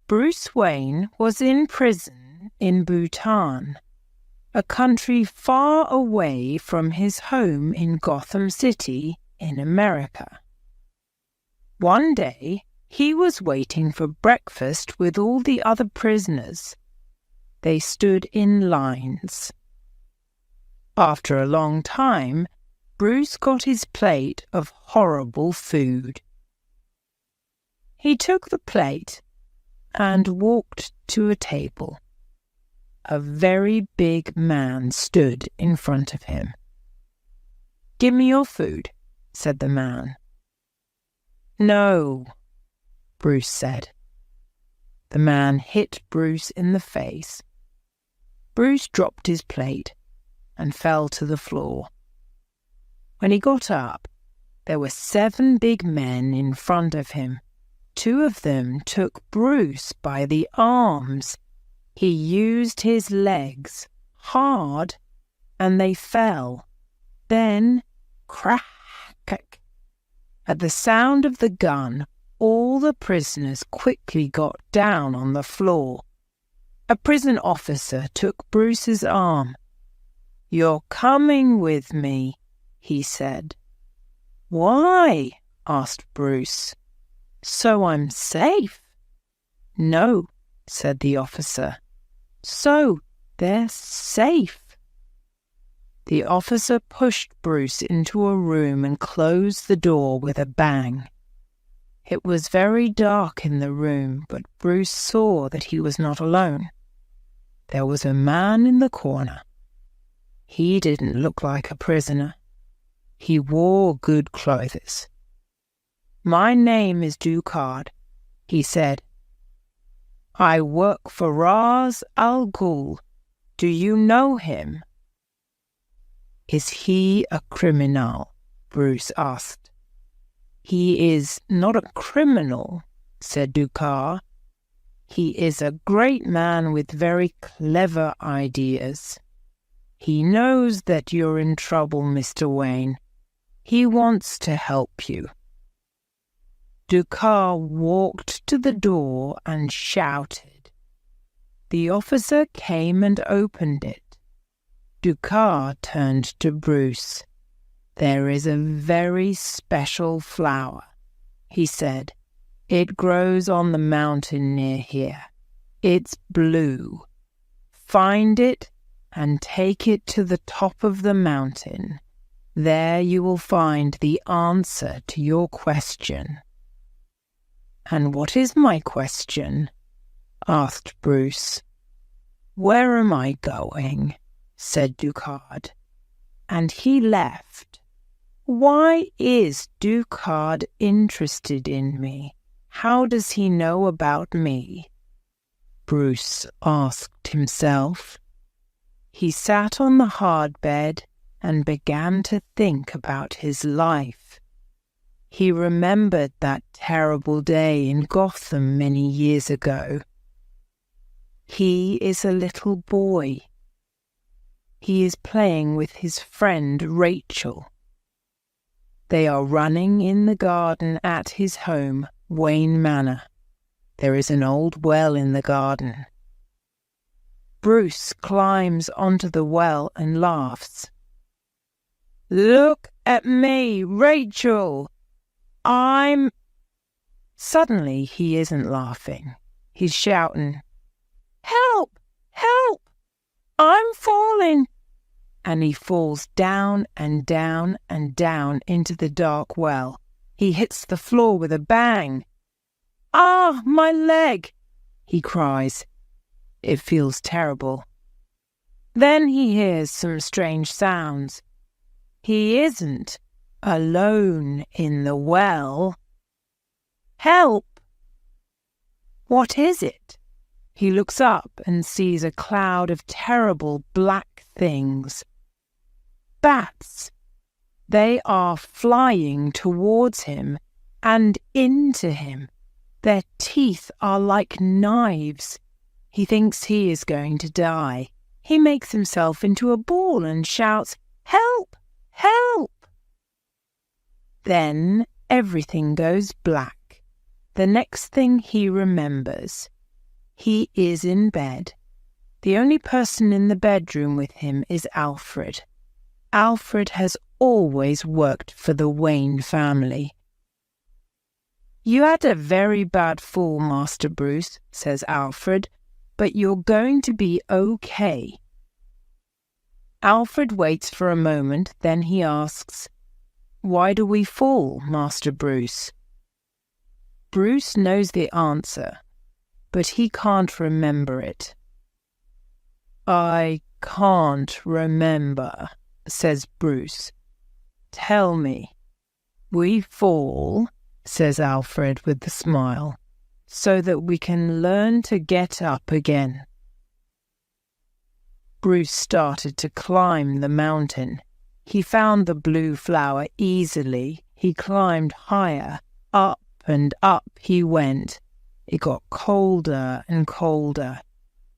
Bruce Wayne was in prison in Bhutan, a country far away from his home in Gotham City in America. One day, he was waiting for breakfast with all the other prisoners. They stood in lines. After a long time, Bruce got his plate of horrible food. He took the plate and walked to a table. A very big man stood in front of him. "Give me your food," said the man. "No," Bruce said. The man hit Bruce in the face. Bruce dropped his plate and fell to the floor. When he got up, there were 7 big men in front of him. 2 of them took Bruce by the arms. He used his legs hard, and they fell. Then, crack! At the sound of the gun, all the prisoners quickly got down on the floor. A prison officer took Bruce's arm. "You're coming with me," he said. "Why?" asked Bruce. "So I'm safe." "No," said the officer. "So they're safe." The officer pushed Bruce into a room and closed the door with a bang. It was very dark in the room, but Bruce saw that he was not alone. There was a man in the corner. He didn't look like a prisoner. He wore good clothes. "My name is Ducard," he said. "I work for Ra's al Ghul. Do you know him?" "Is he a criminal?" Bruce asked. "He is not a criminal," said Ducard. "He is a great man with very clever ideas. He knows that you're in trouble, Mr. Wayne. He wants to help you." Ducard walked to the door and shouted. The officer came and opened it. Ducard turned to Bruce. "There is a very special flower," he said. "It grows on the mountain near here. It's blue. Find it and take it to the top of the mountain. There you will find the answer to your question." "And what is my question?" asked Bruce. "Where am I going?" said Ducard. And he left. Why is Ducard interested in me? How does he know about me? Bruce asked himself. He sat on the hard bed and began to think about his life. He remembered that terrible day in Gotham many years ago. He is a little boy. He is playing with his friend Rachel. They are running in the garden at his home, Wayne Manor. There is an old well in the garden. Bruce climbs onto the well and laughs. "Look at me, Rachel! Suddenly he isn't laughing. He's shouting, "Help! Help! I'm falling!" And he falls down and down and down into the dark well. He hits the floor with a bang. "Ah, my leg!" he cries. It feels terrible. Then he hears some strange sounds. He isn't alone in the well. Help! What is it? He looks up and sees a cloud of terrible black things. Bats. They are flying towards him and into him. Their teeth are like knives. He thinks he is going to die. He makes himself into a ball and shouts, "Help! Help!" Then everything goes black. The next thing he remembers, He is in bed. The only person in the bedroom with him is Alfred. Alfred has always worked for the Wayne family. "You had a very bad fall, Master Bruce," says Alfred, "but you're going to be okay." Alfred waits for a moment, then he asks, "Why do we fall, Master Bruce?" Bruce knows the answer, but he can't remember it. "I can't remember," says Bruce. "Tell me." "We fall," says Alfred with a smile, "so that we can learn to get up again." Bruce started to climb the mountain. He found the blue flower easily. He climbed higher. Up and up he went. It got colder and colder.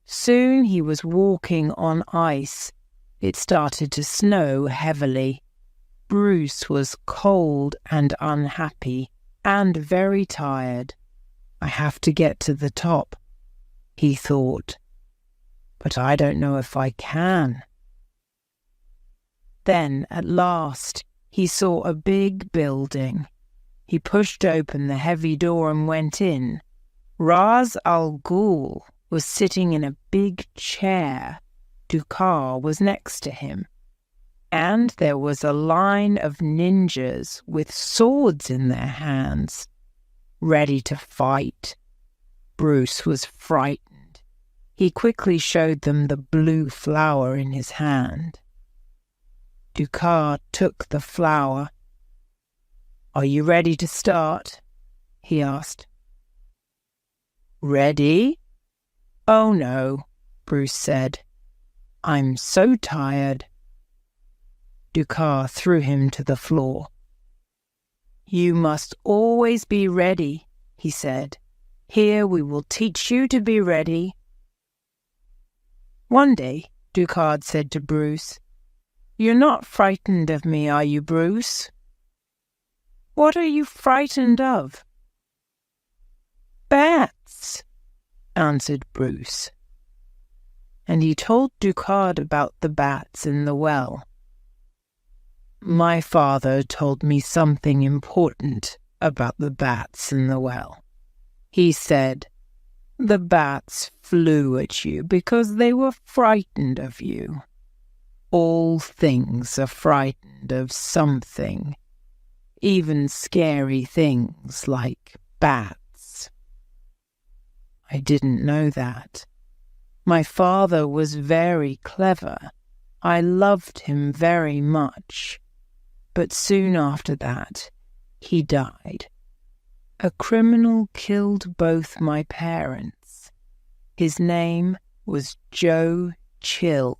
Soon he was walking on ice. It started to snow heavily. Bruce was cold and unhappy and very tired. "I have to get to the top," he thought. "But I don't know if I can." Then, at last, he saw a big building. He pushed open the heavy door and went in. Ra's al Ghul was sitting in a big chair. Dukar was next to him. And there was a line of ninjas with swords in their hands, ready to fight. Bruce was frightened. He quickly showed them the blue flower in his hand. Dukar took the flower. "Are you ready to start?" he asked. "Ready?" "Oh no," Bruce said. "I'm so tired." Dukar threw him to the floor. "You must always be ready," he said. "Here we will teach you to be ready." One day, Dukar said to Bruce, "You're not frightened of me, are you, Bruce?" "What are you frightened of?" "Bats," answered Bruce. And he told Dukar about the bats in the well. "My father told me something important about the bats in the well. He said, the bats flew at you because they were frightened of you. All things are frightened of something, even scary things like bats." I didn't know that. My father was very clever. I loved him very much. But soon after that, he died. A criminal killed both my parents. His name was Joe Chill.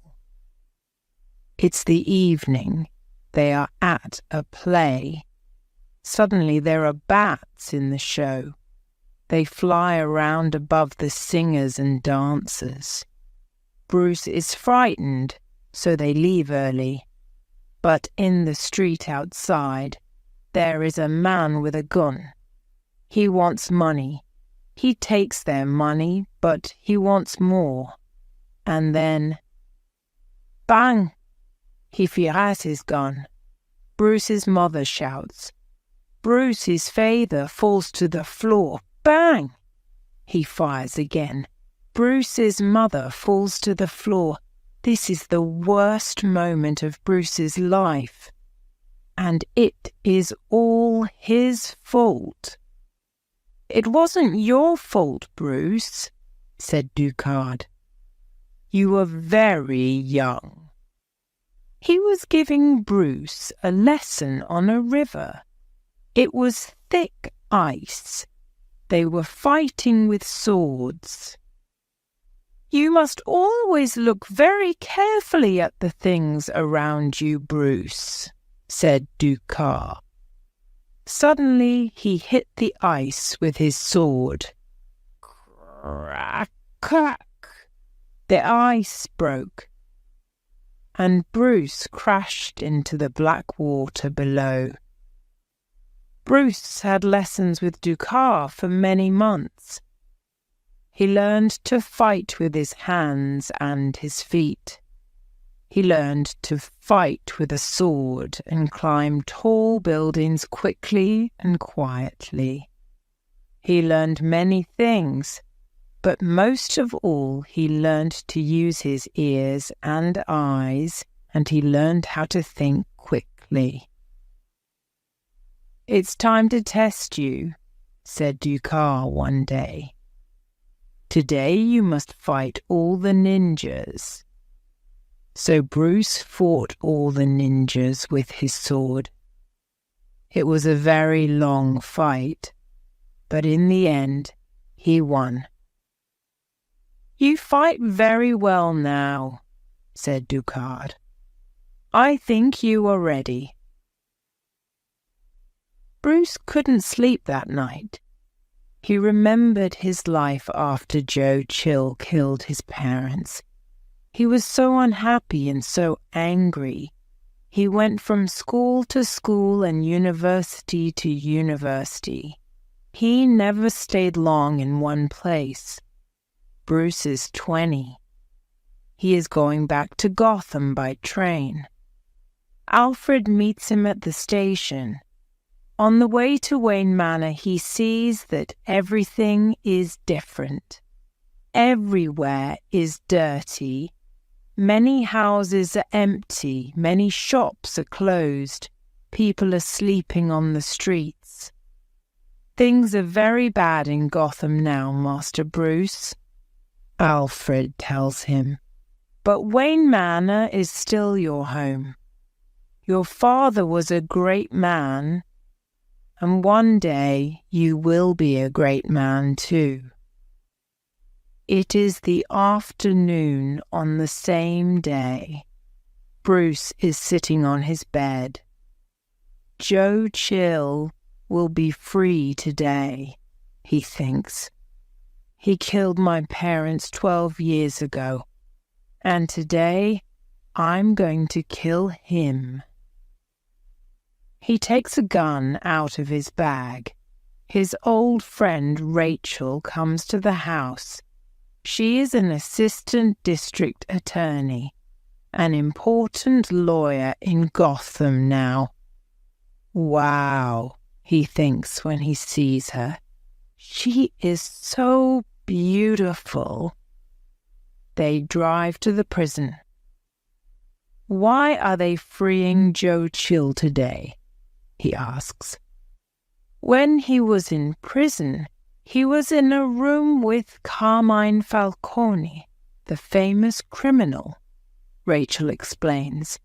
It's the evening. They are at a play. Suddenly there are bats in the show. They fly around above the singers and dancers. Bruce is frightened, so they leave early. But in the street outside, there is a man with a gun. He wants money. He takes their money, but he wants more. And then, bang! He fires his gun. Bruce's mother shouts. Bruce's father falls to the floor. Bang! He fires again. Bruce's mother falls to the floor. This is the worst moment of Bruce's life. And it is all his fault. "It wasn't your fault, Bruce," said Dukard. "You were very young." He was giving Bruce a lesson on a river. It was thick ice. They were fighting with swords. "You must always look very carefully at the things around you, Bruce," said Dukar. Suddenly he hit the ice with his sword. Crack, crack! The ice broke, and Bruce crashed into the black water below. Bruce had lessons with Dukar for many months. He learned to fight with his hands and his feet. He learned to fight with a sword and climb tall buildings quickly and quietly. He learned many things, but most of all he learned to use his ears and eyes, and he learned how to think quickly. "It's time to test you," said Dukar one day. "Today you must fight all the ninjas." So Bruce fought all the ninjas with his sword. It was a very long fight, but in the end, he won. "You fight very well now," said Dukar. "I think you are ready." Bruce couldn't sleep that night. He remembered his life after Joe Chill killed his parents. He was so unhappy and so angry. He went from school to school and university to university. He never stayed long in one place. Bruce is 20. He is going back to Gotham by train. Alfred meets him at the station. On the way to Wayne Manor, he sees that everything is different. Everywhere is dirty. Many houses are empty, many shops are closed, people are sleeping on the streets. "Things are very bad in Gotham now, Master Bruce," Alfred tells him. "But Wayne Manor is still your home. Your father was a great man, and one day you will be a great man too." It is the afternoon on the same day. Bruce is sitting on his bed. Joe Chill will be free today, he thinks. He killed my parents 12 years ago, and today I'm going to kill him. He takes a gun out of his bag. His old friend Rachel comes to the house. She is an assistant district attorney, an important lawyer in Gotham now. Wow, he thinks when he sees her. She is so beautiful. They drive to the prison. "Why are they freeing Joe Chill today?" he asks. "When he was in prison, he was in a room with Carmine Falcone, the famous criminal," Rachel explains.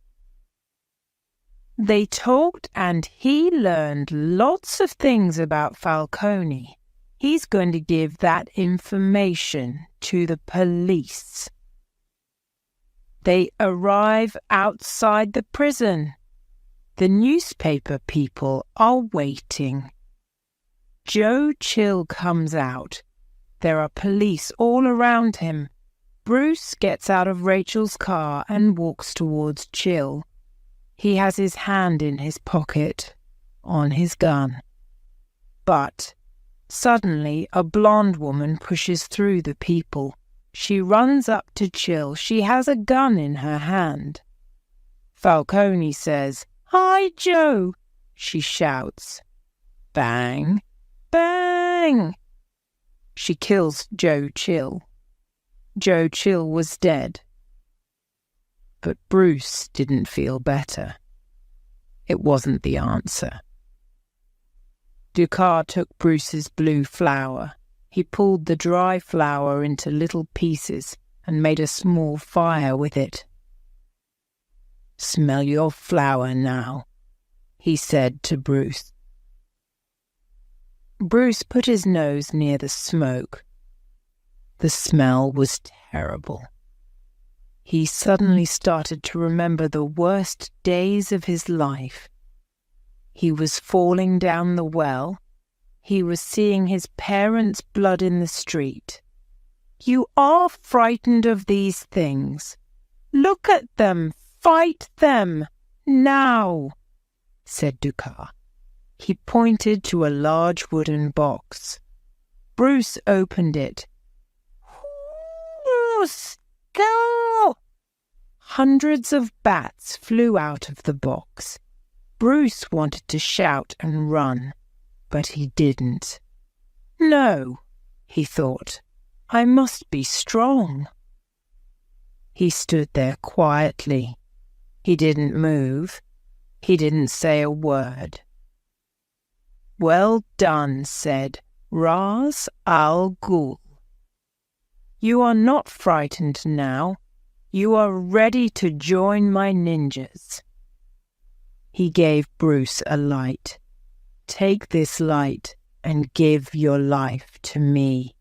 "They talked and he learned lots of things about Falcone. He's going to give that information to the police." They arrive outside the prison. The newspaper people are waiting. Joe Chill comes out. There are police all around him. Bruce gets out of Rachel's car and walks towards Chill. He has his hand in his pocket, on his gun. But suddenly a blonde woman pushes through the people. She runs up to Chill. She has a gun in her hand. Falcone says, "Hi, Joe," she shouts. Bang! Bang! She kills Joe Chill. Joe Chill was dead. But Bruce didn't feel better. It wasn't the answer. Dukar took Bruce's blue flower. He pulled the dry flower into little pieces and made a small fire with it. "Smell your flower now," he said to Bruce. Bruce put his nose near the smoke. The smell was terrible. He suddenly started to remember the worst days of his life. He was falling down the well. He was seeing his parents' blood in the street. "You are frightened of these things. Look at them. Fight them. Now," said Dukar. He pointed to a large wooden box. Bruce opened it. Bruce, go! Hundreds of bats flew out of the box. Bruce wanted to shout and run, but he didn't. No, he thought, I must be strong. He stood there quietly. He didn't move. He didn't say a word. Well done, said Ras Al Ghul. You are not frightened now. You are ready to join my ninjas. He gave Bruce a light. Take this light and give your life to me.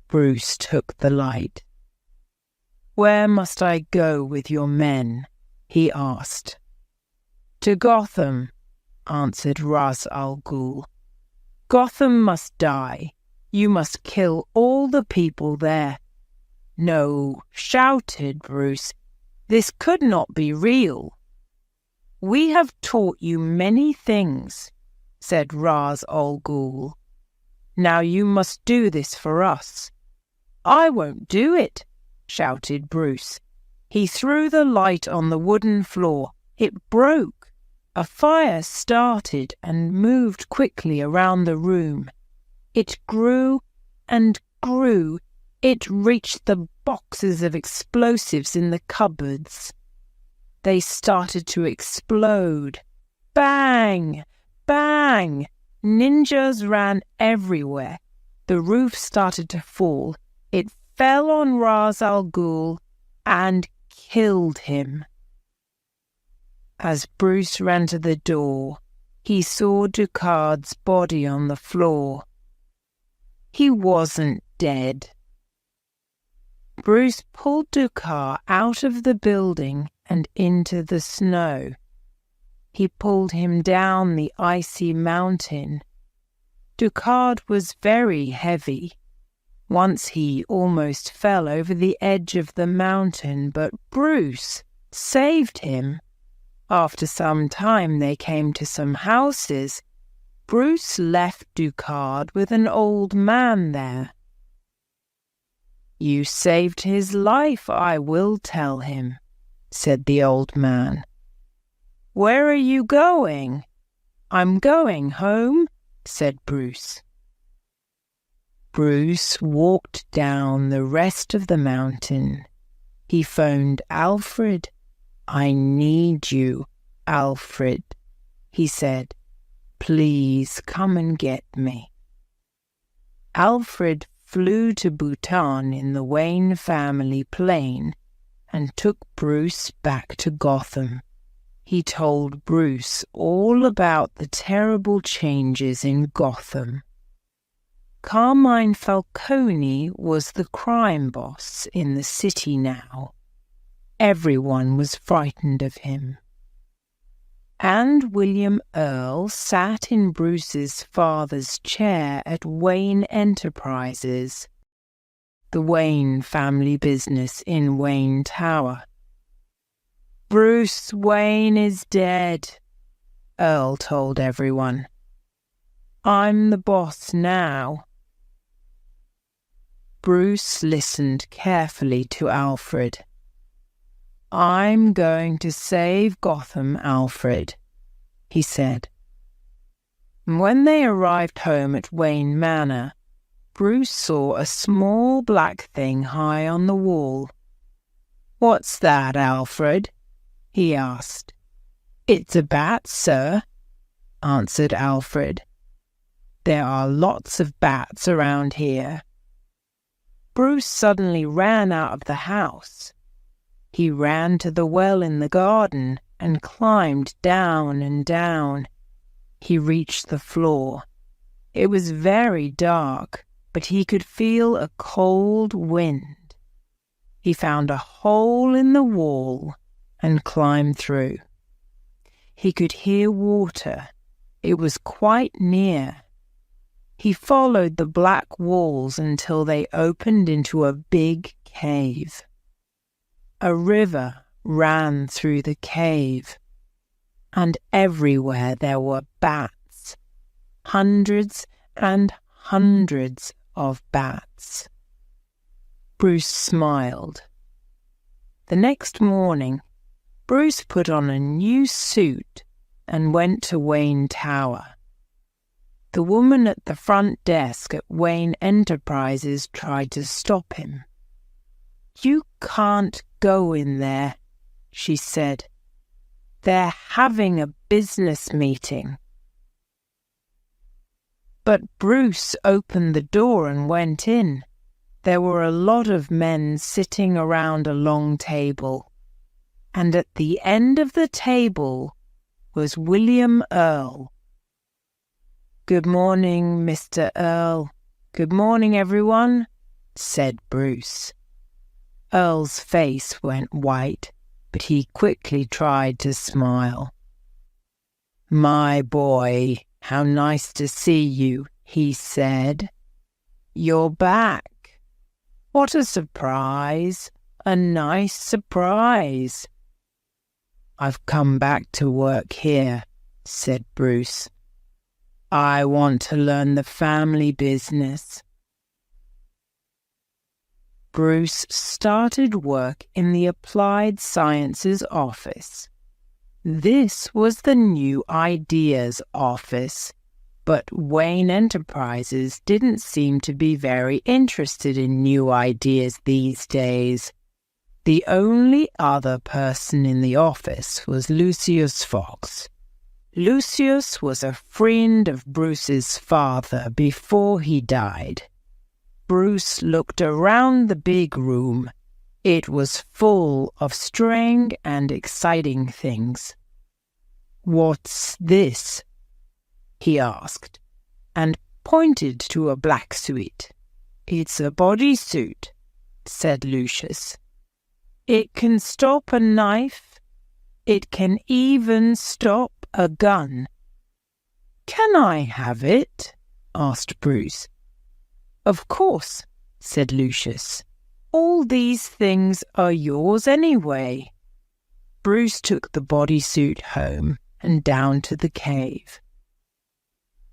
Bruce took the light. Where must I go with your men? He asked. To Gotham, answered Ras Al Ghul. Gotham must die. You must kill all the people there. No, shouted Bruce. This could not be real. We have taught you many things, said Ras Al Ghul. Now you must do this for us. I won't do it, shouted Bruce. He threw the light on the wooden floor. It broke. A fire started and moved quickly around the room. It grew and grew. It reached the boxes of explosives in the cupboards. They started to explode. Bang! Bang! Ninjas ran everywhere. The roof started to fall. It fell on Ras Al Ghul and killed him. As Bruce ran to the door, he saw Ducard's body on the floor. He wasn't dead. Bruce pulled Ducard out of the building and into the snow. He pulled him down the icy mountain. Ducard was very heavy. Once he almost fell over the edge of the mountain, but Bruce saved him. After some time they came to some houses. Bruce left Ducard with an old man there. You saved his life, I will tell him, said the old man. Where are you going? I'm going home, said Bruce. Bruce walked down the rest of the mountain. He phoned Alfred. I need you, Alfred, he said. Please come and get me. Alfred flew to Bhutan in the Wayne family plane and took Bruce back to Gotham. He told Bruce all about the terrible changes in Gotham. Carmine Falcone was the crime boss in the city now. Everyone was frightened of him. And William Earl sat in Bruce's father's chair at Wayne Enterprises, the Wayne family business in Wayne Tower. Bruce Wayne is dead, Earl told everyone. I'm the boss now. Bruce listened carefully to Alfred. I'm going to save Gotham, Alfred, he said. When they arrived home at Wayne Manor, Bruce saw a small black thing high on the wall. What's that, Alfred? He asked. It's a bat, sir, answered Alfred. There are lots of bats around here. Bruce suddenly ran out of the house. He ran to the well in the garden and climbed down and down. He reached the floor. It was very dark, but he could feel a cold wind. He found a hole in the wall and climbed through. He could hear water. It was quite near. He followed the black walls until they opened into a big cave. A river ran through the cave, and everywhere there were bats, hundreds and hundreds of bats. Bruce smiled. The next morning, Bruce put on a new suit and went to Wayne Tower. The woman at the front desk at Wayne Enterprises tried to stop him. "You can't go in there," she said. "They're having a business meeting." But Bruce opened the door and went in. There were a lot of men sitting around a long table, and at the end of the table was William Earl. "Good morning, Mr. Earl. Good morning, everyone," said Bruce. Earl's face went white, but he quickly tried to smile. "My boy, how nice to see you," he said. "You're back. What a surprise, a nice surprise." "I've come back to work here," said Bruce. "I want to learn the family business." Bruce started work in the Applied Sciences office. This was the New Ideas office, but Wayne Enterprises didn't seem to be very interested in new ideas these days. The only other person in the office was Lucius Fox. Lucius was a friend of Bruce's father before he died. Bruce looked around the big room. It was full of strange and exciting things. "What's this?" he asked, and pointed to a black suit. "It's a bodysuit," said Lucius. "It can stop a knife. It can even stop a gun." "Can I have it?" asked Bruce. "Of course," said Lucius. "All these things are yours anyway." Bruce took the bodysuit home and down to the cave.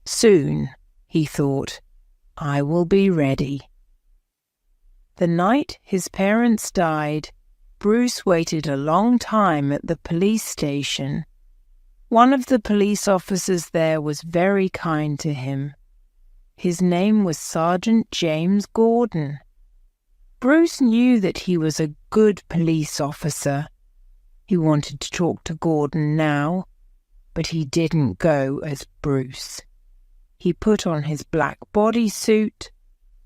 Soon, he thought, I will be ready. The night his parents died, Bruce waited a long time at the police station. One of the police officers there was very kind to him. His name was Sergeant James Gordon. Bruce knew that he was a good police officer. He wanted to talk to Gordon now, but he didn't go as Bruce. He put on his black bodysuit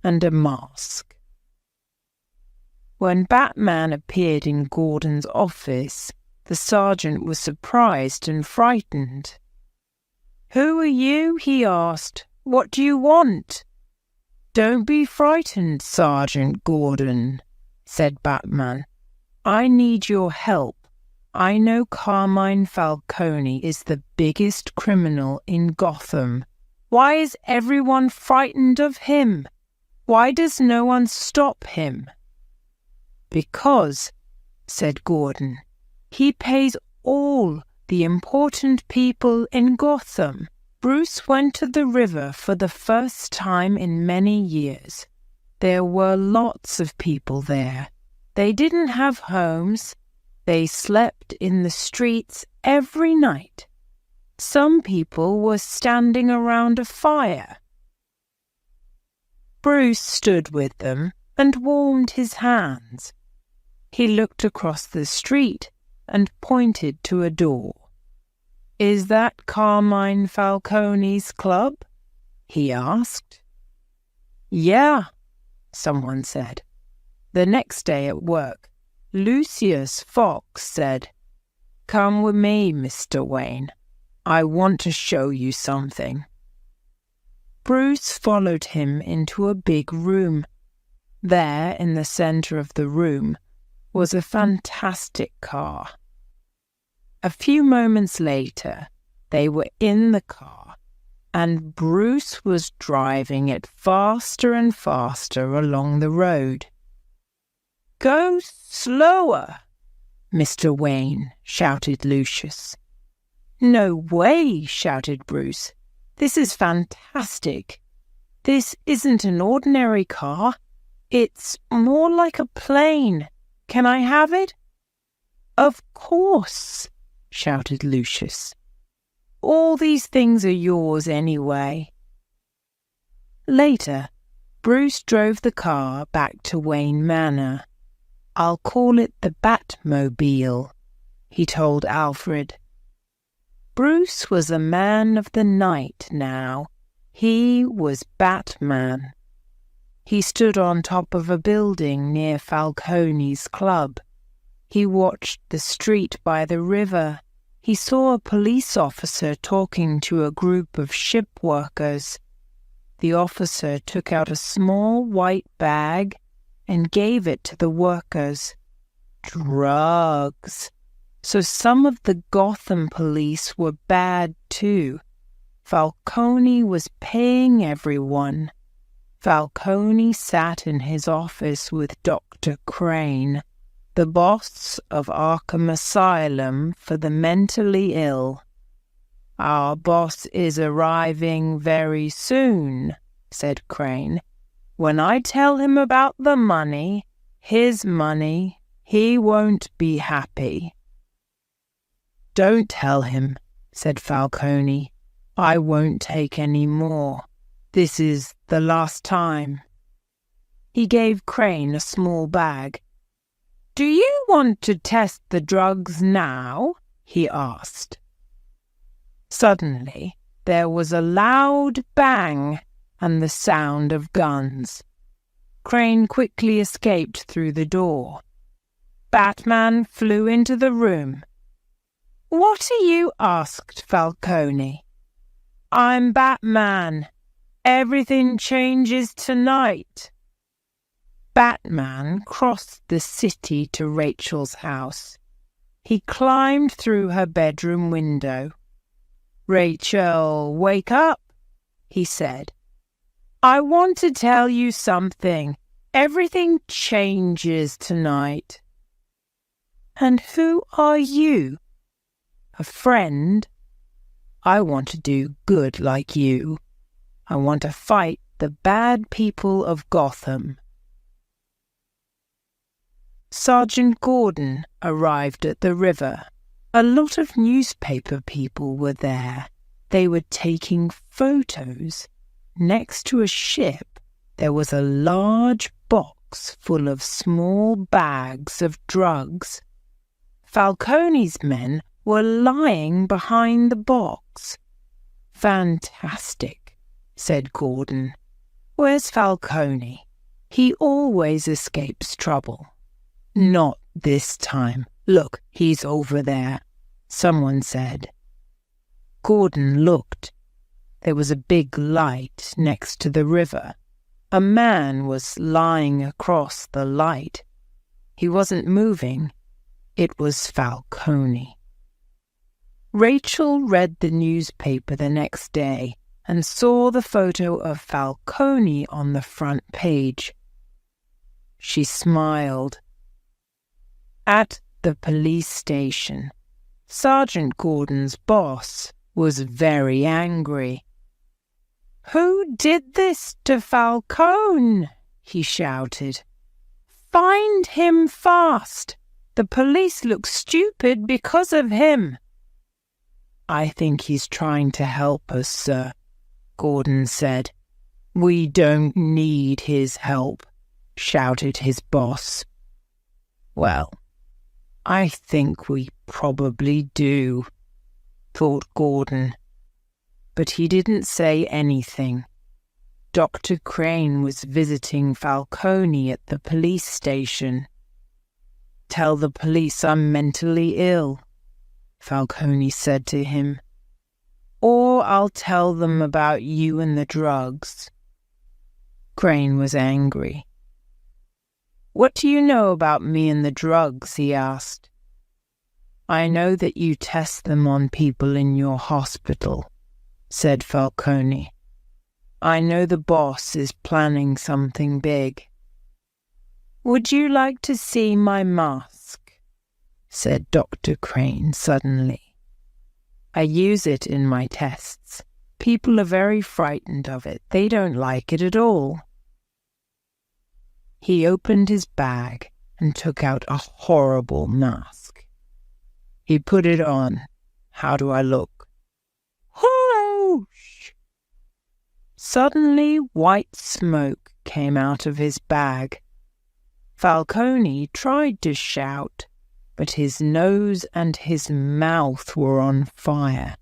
and a mask. When Batman appeared in Gordon's office, the sergeant was surprised and frightened. "Who are you?" he asked. "What do you want?" "Don't be frightened, Sergeant Gordon," said Batman. "I need your help. I know Carmine Falcone is the biggest criminal in Gotham. Why is everyone frightened of him? Why does no one stop him?" "Because," said Gordon, "he pays all the important people in Gotham." Bruce went to the river for the first time in many years. There were lots of people there. They didn't have homes. They slept in the streets every night. Some people were standing around a fire. Bruce stood with them and warmed his hands. He looked across the street and pointed to a door. "Is that Carmine Falcone's club?" he asked. "Yeah," someone said. The next day at work, Lucius Fox said, "Come with me, Mr. Wayne. I want to show you something." Bruce followed him into a big room. There, in the center of the room, was a fantastic car. A few moments later, they were in the car, and Bruce was driving it faster and faster along the road. "Go slower, Mr. Wayne," shouted Lucius. "No way," shouted Bruce. "This is fantastic. This isn't an ordinary car. It's more like a plane. Can I have it? Of course, shouted Lucius. All these things are yours anyway. Later, Bruce drove the car back to Wayne Manor. I'll call it the Batmobile, he told Alfred. Bruce was a man of the night now. He was Batman. He stood on top of a building near Falcone's club. He watched the street by the river. He saw a police officer talking to a group of ship workers. The officer took out a small white bag and gave it to the workers. Drugs. So some of the Gotham police were bad too. Falcone was paying everyone. Falcone sat in his office with Dr. Crane, the boss of Arkham Asylum for the mentally ill. Our boss is arriving very soon, said Crane. When I tell him about the money, his money, he won't be happy. Don't tell him, said Falcone. I won't take any more. This is the last time. He gave Crane a small bag. Do you want to test the drugs now? He asked. Suddenly, there was a loud bang and the sound of guns. Crane quickly escaped through the door. Batman flew into the room. What are you? Asked Falcone. I'm Batman. Everything changes tonight. Batman crossed the city to Rachel's house. He climbed through her bedroom window. Rachel, wake up, he said. I want to tell you something. Everything changes tonight. And who are you? A friend. I want to do good like you. I want to fight the bad people of Gotham. Sergeant Gordon arrived at the river. A lot of newspaper people were there. They were taking photos. Next to a ship, there was a large box full of small bags of drugs. Falcone's men were lying behind the box. Fantastic, said Gordon. Where's Falcone? He always escapes trouble. Not this time. Look, he's over there, someone said. Gordon looked. There was a big light next to the river. A man was lying across the light. He wasn't moving. It was Falcone. Rachel read the newspaper the next day and saw the photo of Falcone on the front page. She smiled. At the police station, Sergeant Gordon's boss was very angry. Who did this to Falcone? He shouted. Find him fast. The police look stupid because of him. I think he's trying to help us, sir, Gordon said. We don't need his help, shouted his boss. Well, I think we probably do, thought Gordon. But he didn't say anything. Dr. Crane was visiting Falcone at the police station. Tell the police I'm mentally ill, Falcone said to him. Or I'll tell them about you and the drugs. Crane was angry. What do you know about me and the drugs? He asked. I know that you test them on people in your hospital, said Falcone. I know the boss is planning something big. Would you like to see my mask? Said Dr. Crane suddenly. I use it in my tests. People are very frightened of it. They don't like it at all. He opened his bag and took out a horrible mask. He put it on. How do I look? Whoosh! Suddenly, white smoke came out of his bag. Falcone tried to shout, but his nose and his mouth were on fire.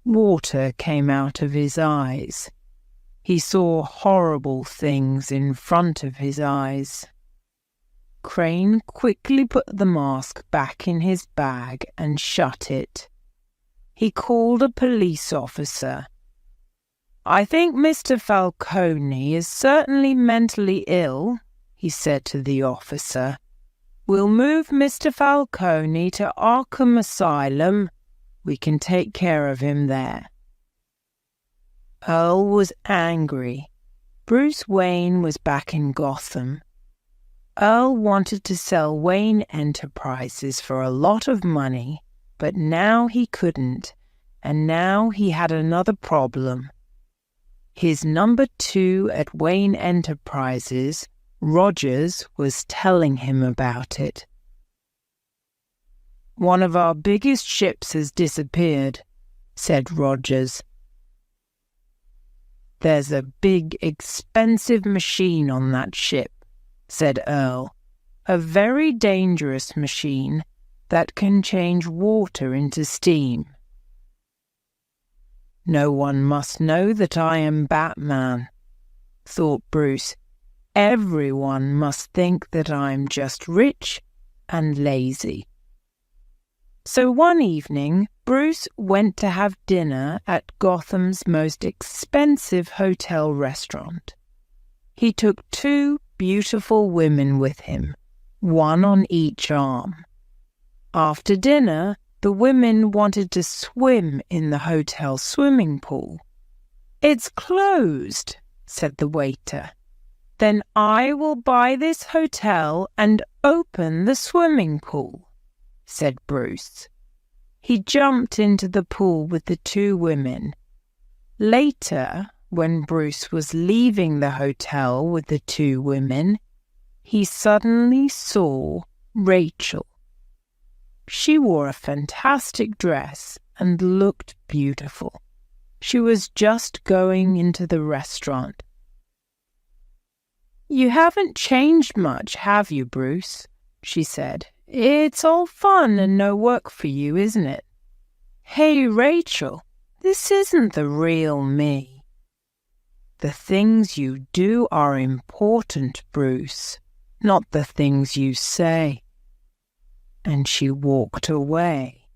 Water came out of his eyes. He saw horrible things in front of his eyes. Crane quickly put the mask back in his bag and shut it. He called a police officer. "I think Mr. Falcone is certainly mentally ill," he said to the officer. "We'll move Mr. Falcone to Arkham Asylum. We can take care of him there." Earl was angry. Bruce Wayne was back in Gotham. Earl wanted to sell Wayne Enterprises for a lot of money, but now he couldn't, and now he had another problem. His number 2 at Wayne Enterprises, Rogers, was telling him about it. "One of our biggest ships has disappeared," said Rogers. "There's a big, expensive machine on that ship," said Earl. "A very dangerous machine that can change water into steam." "No one must know that I am Batman," thought Bruce. "Everyone must think that I'm just rich and lazy." So one evening, Bruce went to have dinner at Gotham's most expensive hotel restaurant. He took 2 beautiful women with him, one on each arm. After dinner, the women wanted to swim in the hotel swimming pool. "It's closed," said the waiter. "Then I will buy this hotel and open the swimming pool," said Bruce. He jumped into the pool with the 2 women. Later, when Bruce was leaving the hotel with the 2 women, he suddenly saw Rachel. She wore a fantastic dress and looked beautiful. She was just going into the restaurant. "You haven't changed much, have you, Bruce?" she said. "It's all fun and no work for you, isn't it?" "Hey, Rachel, this isn't the real me." "The things you do are important, Bruce, not the things you say." And she walked away.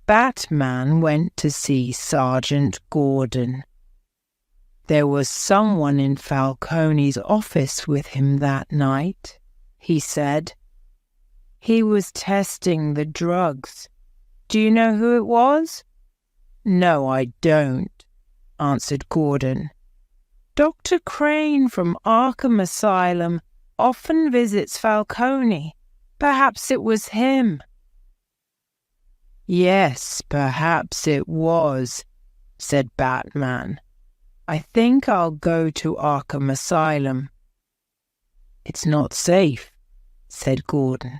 Batman went to see Sergeant Gordon. There was someone in Falcone's office with him that night, he said. "He was testing the drugs. Do you know who it was?" "No, I don't," answered Gordon. "Dr. Crane from Arkham Asylum often visits Falcone. Perhaps it was him." "Yes, perhaps it was," said Batman. "I think I'll go to Arkham Asylum." "It's not safe," said Gordon.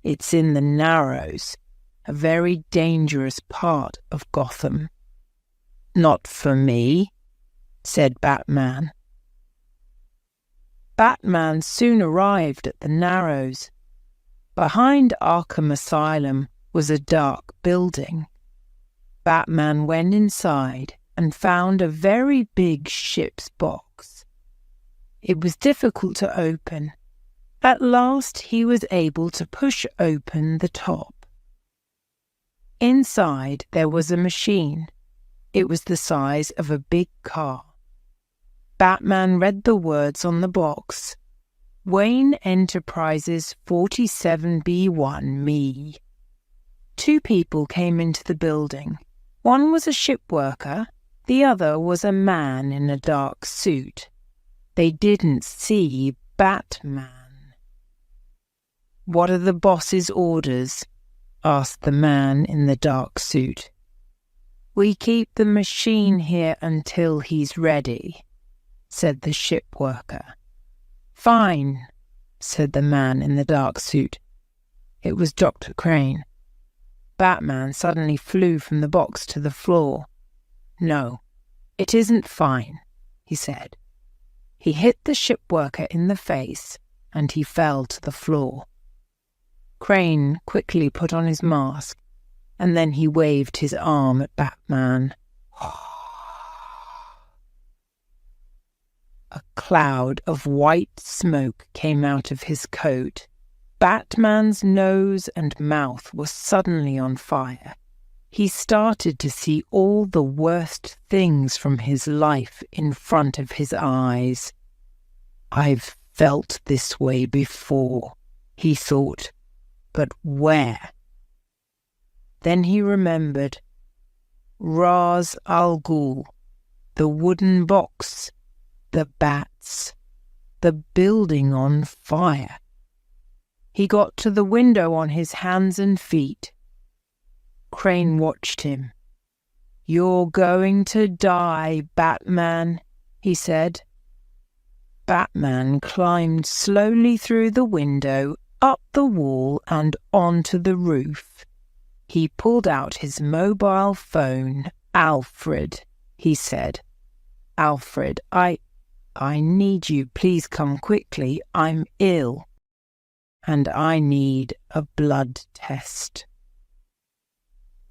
"It's in the Narrows, a very dangerous part of Gotham." "Not for me," said Batman. Batman soon arrived at the Narrows. Behind Arkham Asylum was a dark building. Batman went inside and found a very big ship's box. It was difficult to open. At last he was able to push open the top. Inside there was a machine. It was the size of a big car. Batman read the words on the box. "Wayne Enterprises 47B1 Me." 2 people came into the building. One was a ship worker, the other was a man in a dark suit. They didn't see Batman. "What are the boss's orders?" asked the man in the dark suit. "We keep the machine here until he's ready," said the ship worker. "Fine," said the man in the dark suit. It was Dr. Crane. Batman suddenly flew from the box to the floor. "No, it isn't fine," he said. He hit the ship worker in the face, and he fell to the floor. Crane quickly put on his mask, and then he waved his arm at Batman. A cloud of white smoke came out of his coat. Batman's nose and mouth were suddenly on fire. He started to see all the worst things from his life in front of his eyes. "I've felt this way before," he thought, "but where?" Then he remembered Ra's al Ghul, the wooden box, the bats, the building on fire. He got to the window on his hands and feet. Crane watched him. "You're going to die, Batman," he said. Batman climbed slowly through the window, up the wall and onto the roof. He pulled out his mobile phone. "Alfred," he said. "Alfred, I need you. Please come quickly. I'm ill. And I need a blood test."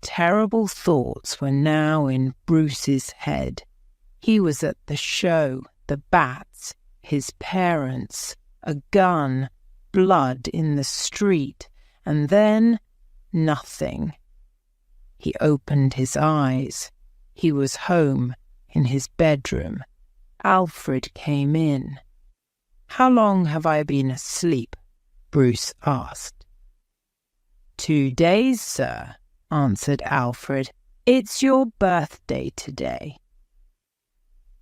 Terrible thoughts were now in Bruce's head. He was at the show, the bats, his parents, a gun, blood in the street, and then nothing. He opened his eyes. He was home, in his bedroom. Alfred came in. "How long have I been asleep?" Bruce asked. 2 days, sir," answered Alfred. "It's your birthday today."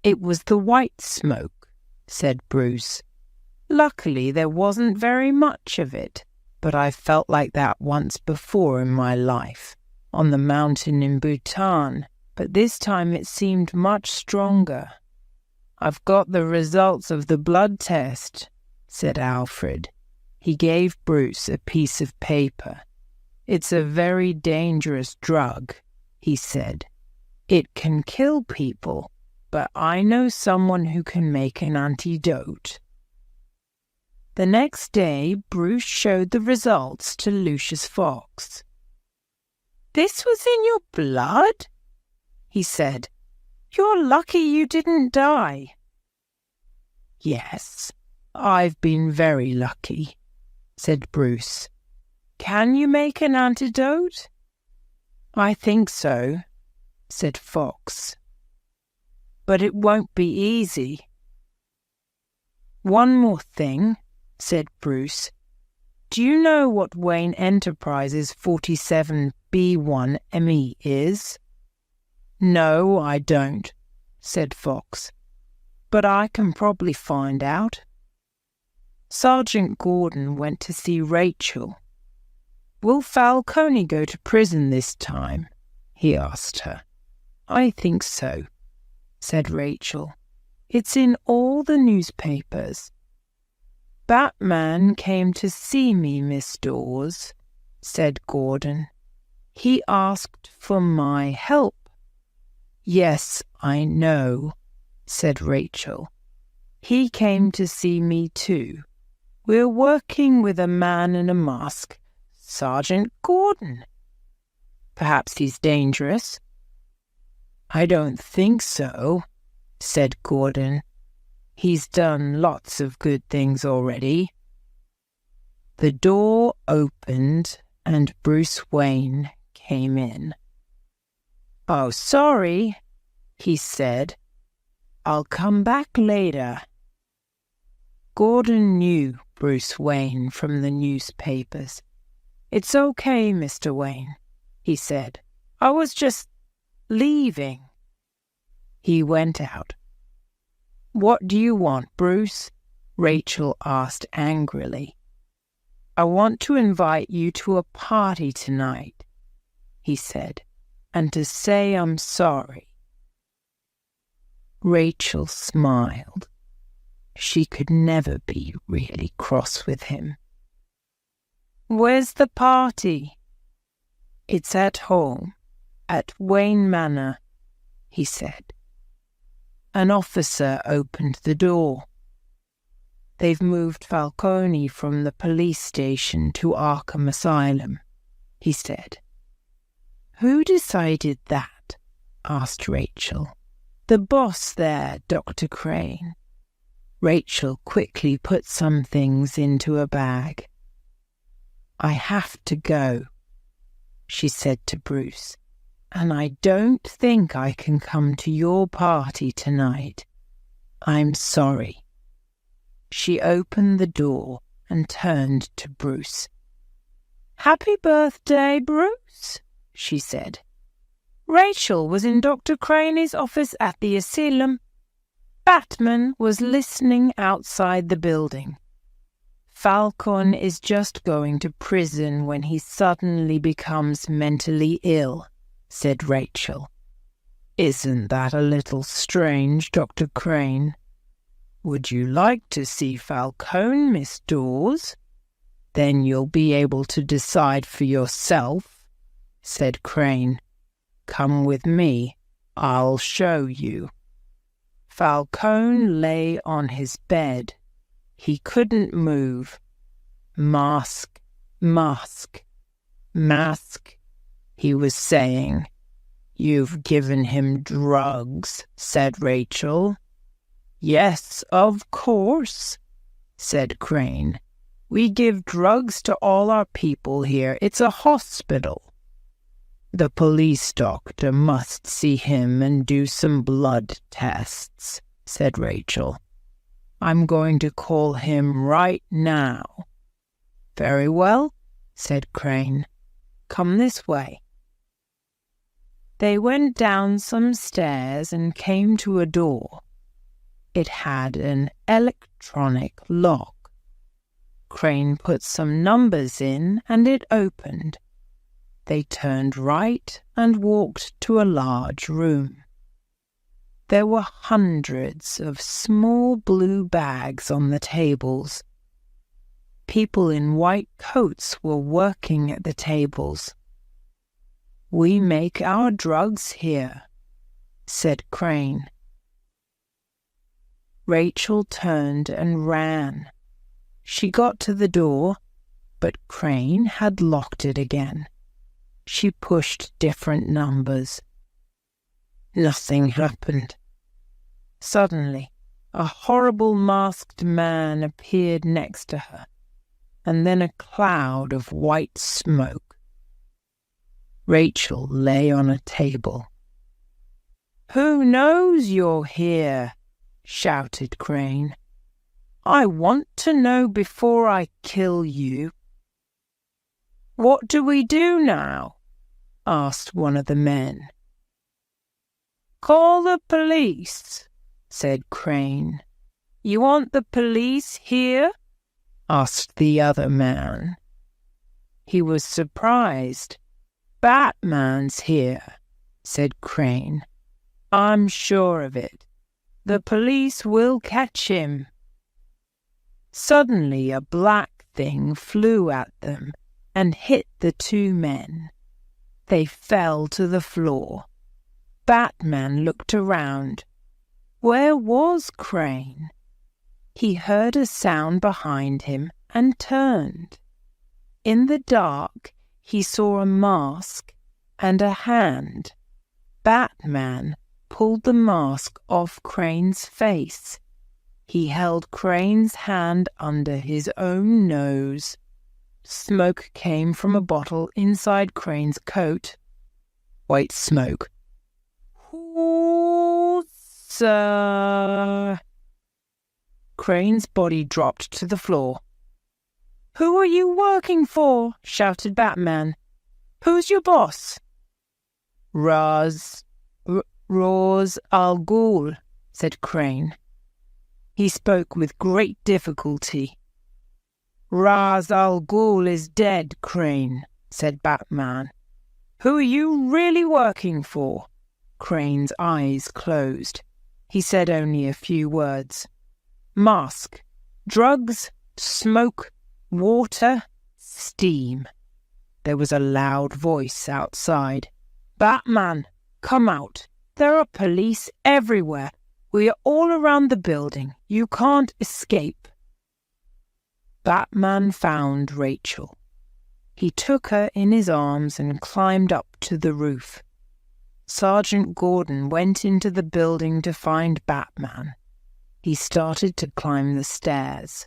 "It was the white smoke," said Bruce. "Luckily there wasn't very much of it, but I felt like that once before in my life, on the mountain in Bhutan, but this time it seemed much stronger." "I've got the results of the blood test," said Alfred. He gave Bruce a piece of paper. "It's a very dangerous drug," he said. "It can kill people, but I know someone who can make an antidote." The next day, Bruce showed the results to Lucius Fox. "This was in your blood?" he said. "You're lucky you didn't die." "Yes, I've been very lucky," said Bruce. "Can you make an antidote?" "I think so," said Fox. "But it won't be easy." "One more thing," said Bruce. "Do you know what Wayne Enterprises 47B1ME is?" "No, I don't," said Fox. "But I can probably find out." Sergeant Gordon went to see Rachel. "Will Falcone go to prison this time?" he asked her. "I think so," said Rachel. "It's in all the newspapers." "Batman came to see me, Miss Dawes," said Gordon. "He asked for my help." "Yes, I know," said Rachel. "He came to see me too. We're working with a man in a mask, Sergeant Gordon. Perhaps he's dangerous." "I don't think so," said Gordon. "He's done lots of good things already." The door opened and Bruce Wayne came in. "Oh, sorry," he said. "I'll come back later." Gordon knew Bruce Wayne from the newspapers. "It's okay, Mr. Wayne," he said. "I was just leaving." He went out. "What do you want, Bruce?" Rachel asked angrily. "I want to invite you to a party tonight," he said, "and to say I'm sorry." Rachel smiled. She could never be really cross with him. "Where's the party?" "It's at home, at Wayne Manor," he said. An officer opened the door. "They've moved Falcone from the police station to Arkham Asylum," he said. "Who decided that?" asked Rachel. "The boss there, Dr. Crane." Rachel quickly put some things into a bag. "I have to go," she said to Bruce, "and I don't think I can come to your party tonight. I'm sorry." She opened the door and turned to Bruce. "Happy birthday, Bruce," she said. "Rachel was in Dr. Crane's office at the asylum. Batman was listening outside the building. Falcon is just going to prison when he suddenly becomes mentally ill," said Rachel. "Isn't that a little strange, Dr. Crane? Would you like to see Falcone, Miss Dawes? Then you'll be able to decide for yourself," said Crane. "Come with me. I'll show you." Falcone lay on his bed. He couldn't move. "Mask, mask, mask," he was saying. "You've given him drugs," said Rachel. "Yes, of course," said Crane. "We give drugs to all our people here. It's a hospital." "The police doctor must see him and do some blood tests," said Rachel. "I'm going to call him right now." "Very well," said Crane. "Come this way." They went down some stairs and came to a door. It had an electronic lock. Crane put some numbers in and it opened. They turned right and walked to a large room. There were hundreds of small blue bags on the tables. People in white coats were working at the tables. "We make our drugs here," said Crane. Rachel turned and ran. She got to the door, but Crane had locked it again. She pushed different numbers. Nothing happened. Suddenly, a horrible masked man appeared next to her, and then a cloud of white smoke. Rachel lay on a table. "Who knows you're here?" shouted Crane. "I want to know before I kill you." "What do we do now?" asked one of the men. "Call the police," said Crane. "You want the police here?" asked the other man. He was surprised. "Batman's here," said Crane. "I'm sure of it. The police will catch him." Suddenly a black thing flew at them and hit the two men. They fell to the floor. Batman looked around. Where was Crane? He heard a sound behind him and turned. In the dark, he saw a mask and a hand. Batman pulled the mask off Crane's face. He held Crane's hand under his own nose. Smoke came from a bottle inside Crane's coat. White smoke. "Who, sir?" Crane's body dropped to the floor. "Who are you working for?" shouted Batman. "Who's your boss?" Ra's al Ghul," said Crane. He spoke with great difficulty. "Ra's al Ghul is dead, Crane," said Batman. "Who are you really working for?" Crane's eyes closed. He said only a few words. mask, drugs, smoke, water, steam. There was a loud voice outside. "Batman, come out. There are police everywhere. We are all around the building. You can't escape." Batman found Rachel. He took her in his arms and climbed up to the roof. Sergeant Gordon went into the building to find Batman. He started to climb the stairs.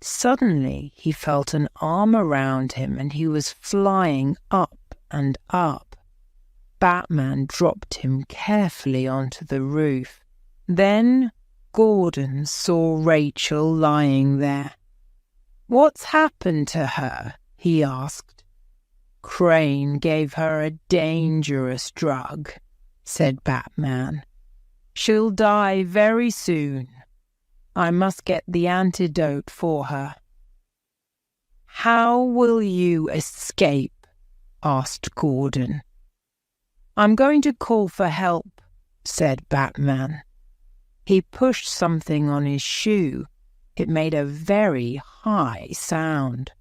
Suddenly, he felt an arm around him and he was flying up and up. Batman dropped him carefully onto the roof. Then Gordon saw Rachel lying there. "What's happened to her?" he asked. "Crane gave her a dangerous drug," said Batman. "She'll die very soon. I must get the antidote for her." "How will you escape?" asked Gordon. "I'm going to call for help," said Batman. He pushed something on his shoe. It made a very high sound.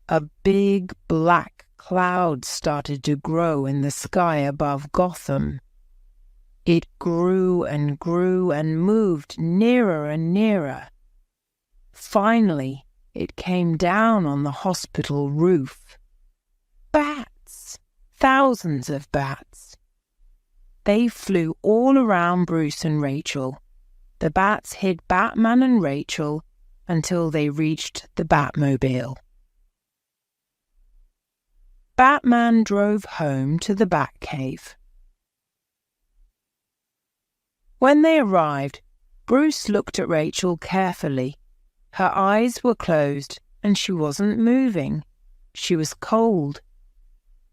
A big black cloud started to grow in the sky above Gotham. It grew and grew and moved nearer and nearer. Finally, it came down on the hospital roof. Bats! Thousands of bats. They flew all around Bruce and Rachel. The bats hid Batman and Rachel until they reached the Batmobile. Batman drove home to the Batcave. When they arrived, Bruce looked at Rachel carefully. Her eyes were closed and she wasn't moving. She was cold.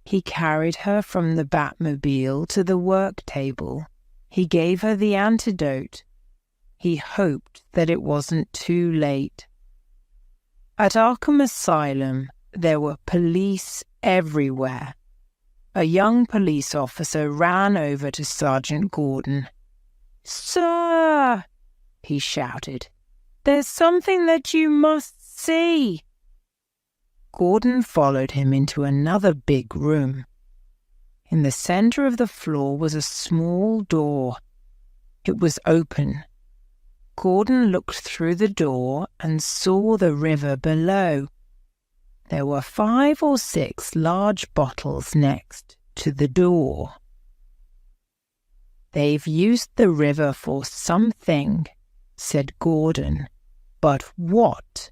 He carried her from the Batmobile to the work table. He gave her the antidote. He hoped that it wasn't too late. At Arkham Asylum, there were police everywhere. A young police officer ran over to Sergeant Gordon. "Sir," he shouted, "there's something that you must see." Gordon followed him into another big room. In the center of the floor was a small door. It was open. Gordon looked through the door and saw the river below. There were 5 or 6 large bottles next to the door. "They've used the river for something," said Gordon. "But what?"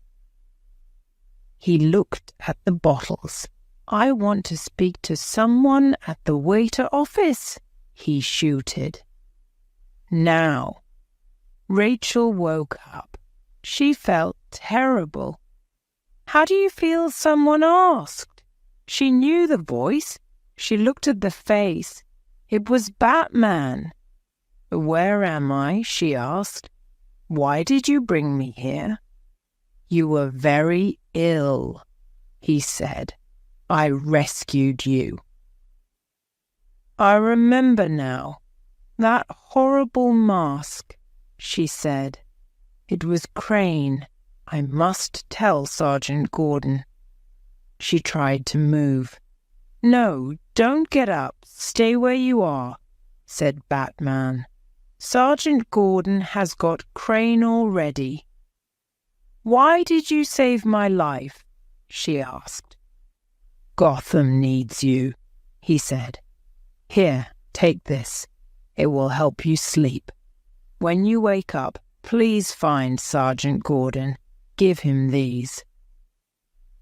He looked at the bottles. "I want to speak to someone at the waiter office," he shouted. Now, Rachel woke up. She felt terrible. "How do you feel?" someone asked. She knew the voice. She looked at the face. It was Batman. "Where am I?" she asked. "Why did you bring me here?" "You were very ill," he said. "I rescued you." "I remember now. That horrible mask," she said. "It was Crane. I must tell Sergeant Gordon." She tried to move. "No, don't get up. Stay where you are," said Batman. "Sergeant Gordon has got Crane already." "Why did you save my life?" she asked. "Gotham needs you," he said. "Here, take this. It will help you sleep. When you wake up, please find Sergeant Gordon. Give him these."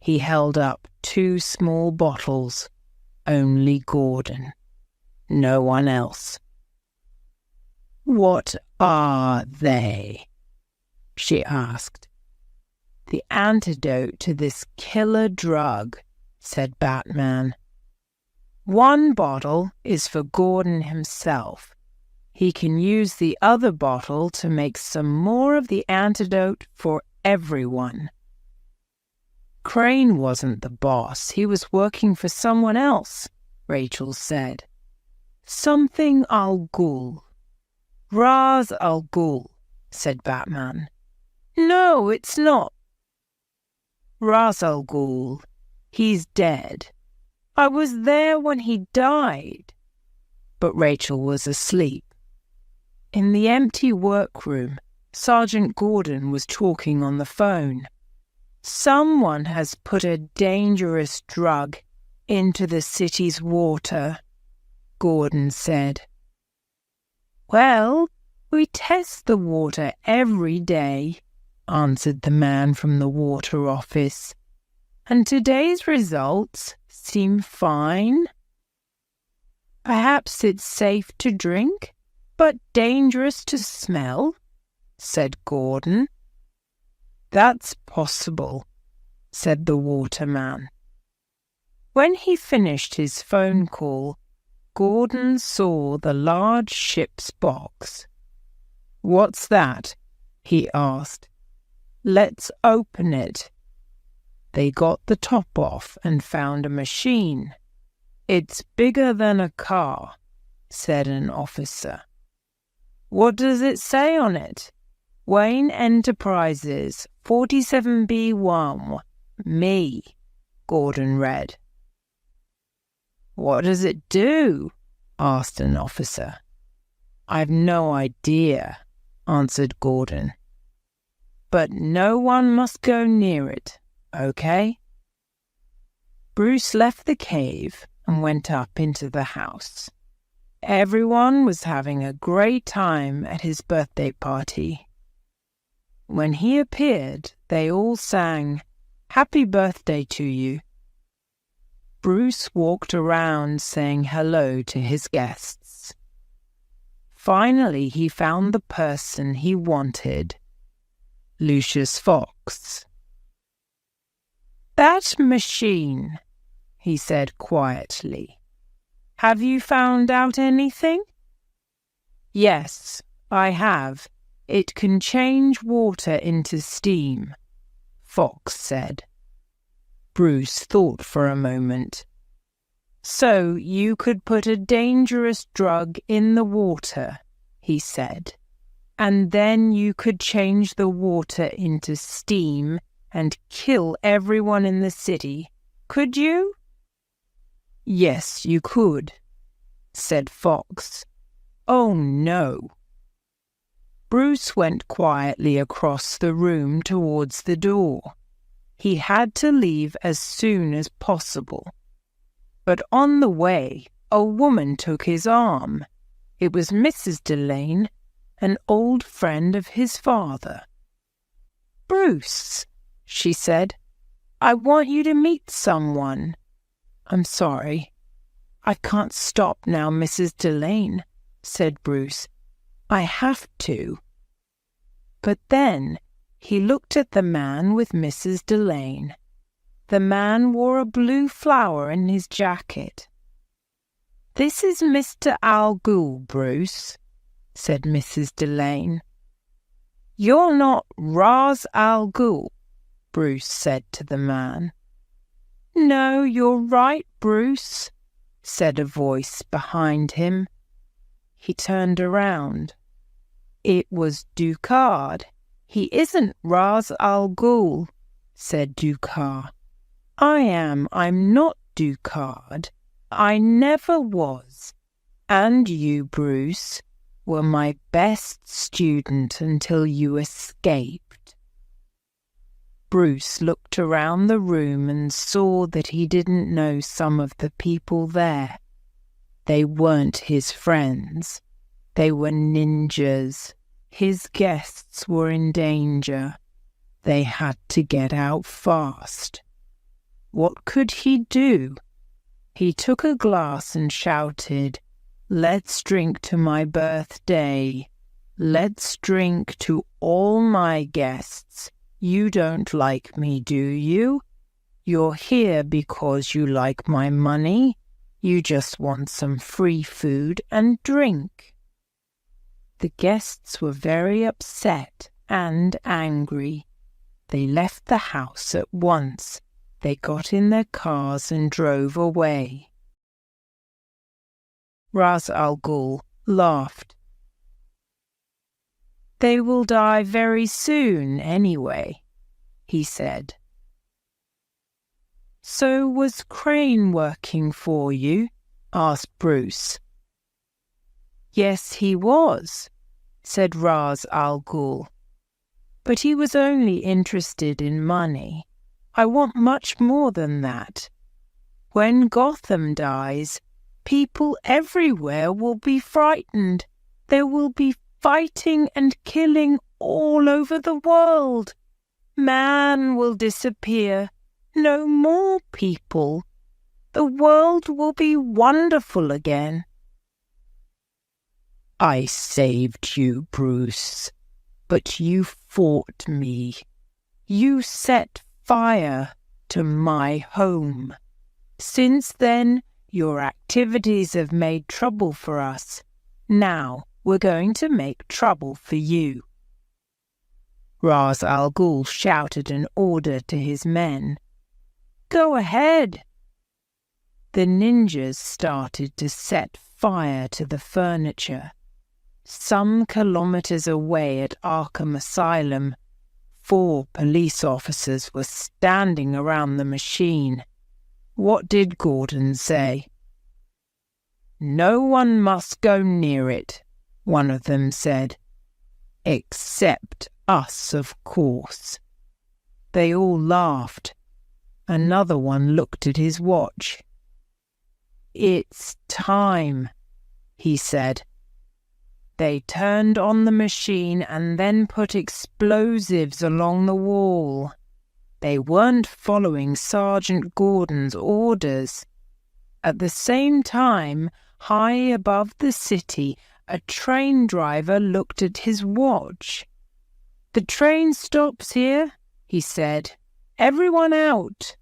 He held up 2 small bottles. Only Gordon. No one else. "What are they?" she asked. "The antidote to this killer drug," said Batman. "One bottle is for Gordon himself. He can use the other bottle to make some more of the antidote for everyone." "Crane wasn't the boss. He was working for someone else," Rachel said. "Something Al Ghul." "Ra's al Ghul," said Batman. No, it's not. Ras Al Ghul, he's dead. I was there when he died. But Rachel was asleep. In the empty workroom, Sergeant Gordon was talking on the phone. Someone has put a dangerous drug into the city's water, Gordon said. Well, we test the water every day, answered the man from the water office, and today's results seem fine. Perhaps it's safe to drink, but dangerous to smell, said Gordon. That's possible, said the waterman. When he finished his phone call, Gordon saw the large ship's box. What's that? He asked. Let's open it. They got the top off and found a machine. It's bigger than a car, said an officer. What does it say on it? Wayne Enterprises, 47B1, me, Gordon read. What does it do? Asked an officer. I've no idea, answered Gordon. But no one must go near it, okay? Bruce left the cave and went up into the house. Everyone was having a great time at his birthday party. When he appeared, they all sang, "Happy birthday to you." Bruce walked around saying hello to his guests. Finally, he found the person he wanted, Lucius Fox. "That machine," he said quietly. "Have you found out anything?" "Yes, I have. It can change water into steam," Fox said. Bruce thought for a moment. "So you could put a dangerous drug in the water," he said, "and then you could change the water into steam and kill everyone in the city, could you?" "Yes, you could," said Fox. "Oh, no." Bruce went quietly across the room towards the door. He had to leave as soon as possible. But on the way, a woman took his arm. It was Mrs. Delane, an old friend of his father. "Bruce," she said, "I want you to meet someone." "I'm sorry. I can't stop now, Mrs. Delane," said Bruce. "I have to." But then he looked at the man with Mrs. Delane. The man wore a blue flower in his jacket. "This is Mr. Al Ghul, Bruce," said Mrs. Delane. "You're not Ras Al Ghul," Bruce said to the man. "No, you're right, Bruce," said a voice behind him. He turned around. It was Ducard. "He isn't Ras Al Ghul," said Ducard. I'm not Ducard. I never was. And you, Bruce, were my best student until you escaped." Bruce looked around the room and saw that he didn't know some of the people there. They weren't his friends. They were ninjas. His guests were in danger. They had to get out fast. What could he do? He took a glass and shouted, "Let's drink to my birthday. Let's drink to all my guests. You don't like me, do you? You're here because you like my money. You just want some free food and drink." The guests were very upset and angry. They left the house at once. They got in their cars and drove away. Ras Al Ghul laughed. They will die very soon anyway, he said. So was Crane working for you? Asked Bruce. Yes, he was, said Ra's al Ghul. But he was only interested in money. I want much more than that. When Gotham dies, people everywhere will be frightened. There will be fighting and killing all over the world. Man will disappear. No more people. The world will be wonderful again. I saved you, Bruce, but you fought me. You set fire to my home. Since then, your activities have made trouble for us. Now we're going to make trouble for you. Ra's al Ghul shouted an order to his men. Go ahead. The ninjas started to set fire to the furniture. Some kilometers away at Arkham Asylum, 4 police officers were standing around the machine. What did Gordon say? No one must go near it, one of them said. Except us, of course. They all laughed. Another one looked at his watch. It's time, he said. They turned on the machine and then put explosives along the wall. They weren't following Sergeant Gordon's orders. At the same time, high above the city, a train driver looked at his watch. The train stops here, he said. Everyone out.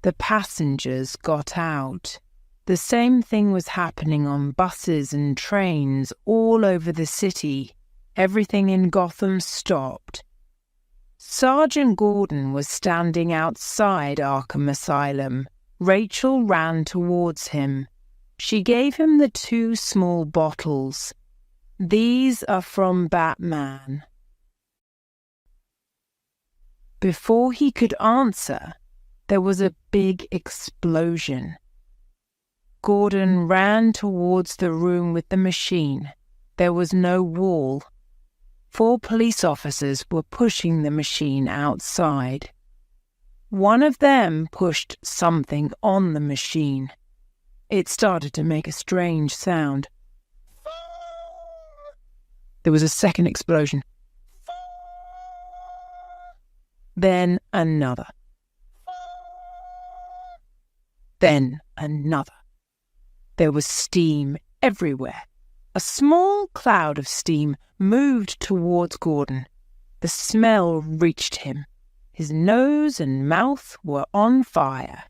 The passengers got out. The same thing was happening on buses and trains all over the city. Everything in Gotham stopped. Sergeant Gordon was standing outside Arkham Asylum. Rachel ran towards him. She gave him the 2 small bottles. These are from Batman. Before he could answer, there was a big explosion. Gordon ran towards the room with the machine. There was no wall. 4 police officers were pushing the machine outside. One of them pushed something on the machine. It started to make a strange sound. There was a second explosion. Then another. Then another. There was steam everywhere. A small cloud of steam moved towards Gordon. The smell reached him. His nose and mouth were on fire.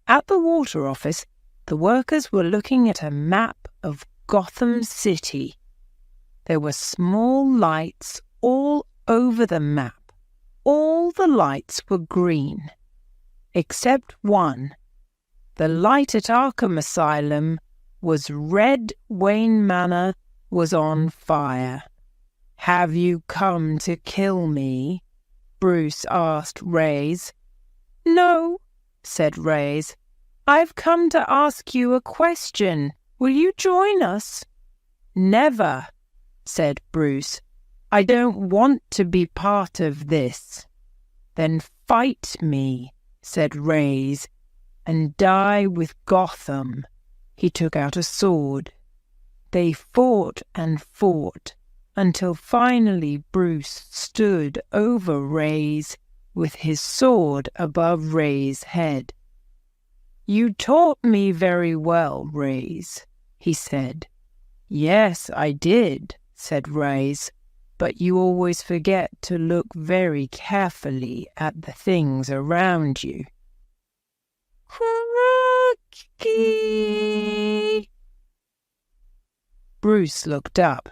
At the water office, the workers were looking at a map of Gotham City. There were small lights all over the map. All the lights were green, except one. The light at Arkham Asylum was red. Wayne Manor was on fire. Have you come to kill me? Bruce asked Rays. No, said Rays. I've come to ask you a question. Will you join us? Never, said Bruce. I don't want to be part of this. Then fight me, said Rays, and die with Gotham. He took out a sword. They fought and fought, until finally Bruce stood over Rays with his sword above Rays' head. You taught me very well, Rays, he said. Yes, I did, said Rays, but you always forget to look very carefully at the things around you. Bruce looked up.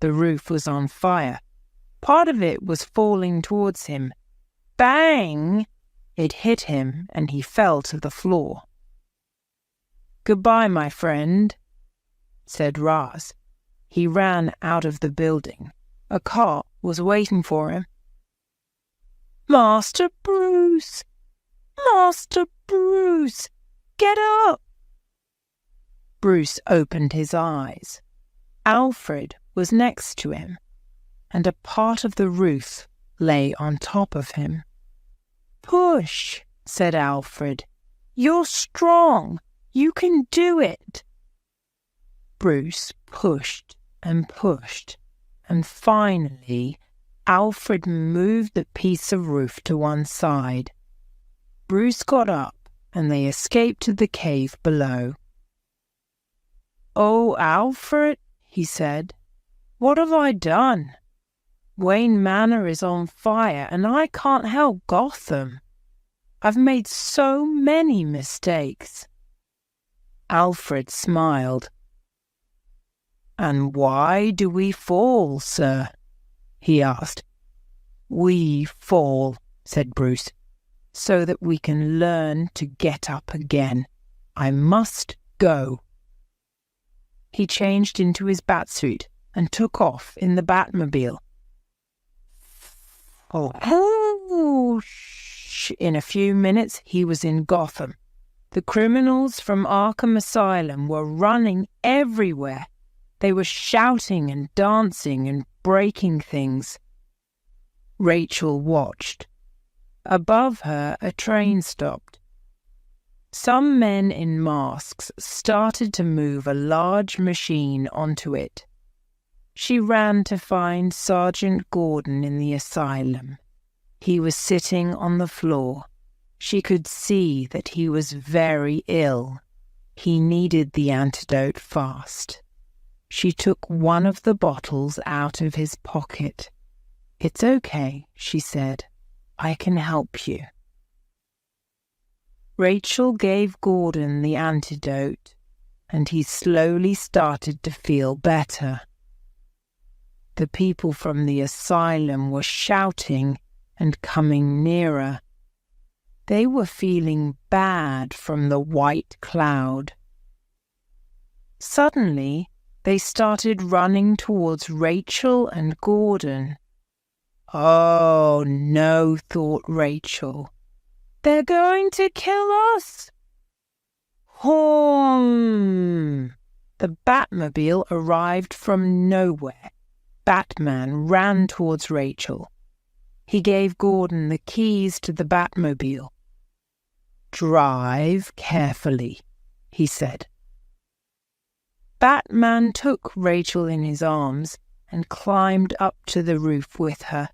The roof was on fire. Part of it was falling towards him. Bang! It hit him, and he fell to the floor. Goodbye, my friend, said Raz. He ran out of the building. A cart was waiting for him. "Master Bruce! Master Bruce! Get up!" Bruce opened his eyes. Alfred was next to him, and a part of the roof lay on top of him. "Push," said Alfred. "You're strong. You can do it." Bruce pushed, and finally Alfred moved the piece of roof to one side. Bruce got up, and they escaped to the cave below. "Oh, Alfred," he said, "what have I done? Wayne Manor is on fire, and I can't help Gotham. I've made so many mistakes." Alfred smiled. "And why do we fall, sir?" he asked. "We fall," said Bruce, "so that we can learn to get up again. I must go." He changed into his batsuit and took off in the Batmobile. In a few minutes he was in Gotham. The criminals from Arkham Asylum were running everywhere. They were shouting and dancing and breaking things. Rachel watched. Above her, a train stopped. Some men in masks started to move a large machine onto it. She ran to find Sergeant Gordon in the asylum. He was sitting on the floor. She could see that he was very ill. He needed the antidote fast. She took one of the bottles out of his pocket. "It's okay," she said. "I can help you." Rachel gave Gordon the antidote, and he slowly started to feel better. The people from the asylum were shouting and coming nearer. They were feeling bad from the white cloud. Suddenly, they started running towards Rachel and Gordon. "Oh, no," thought Rachel. "They're going to kill us!" Home! The Batmobile arrived from nowhere. Batman ran towards Rachel. He gave Gordon the keys to the Batmobile. "Drive carefully," he said. Batman took Rachel in his arms and climbed up to the roof with her.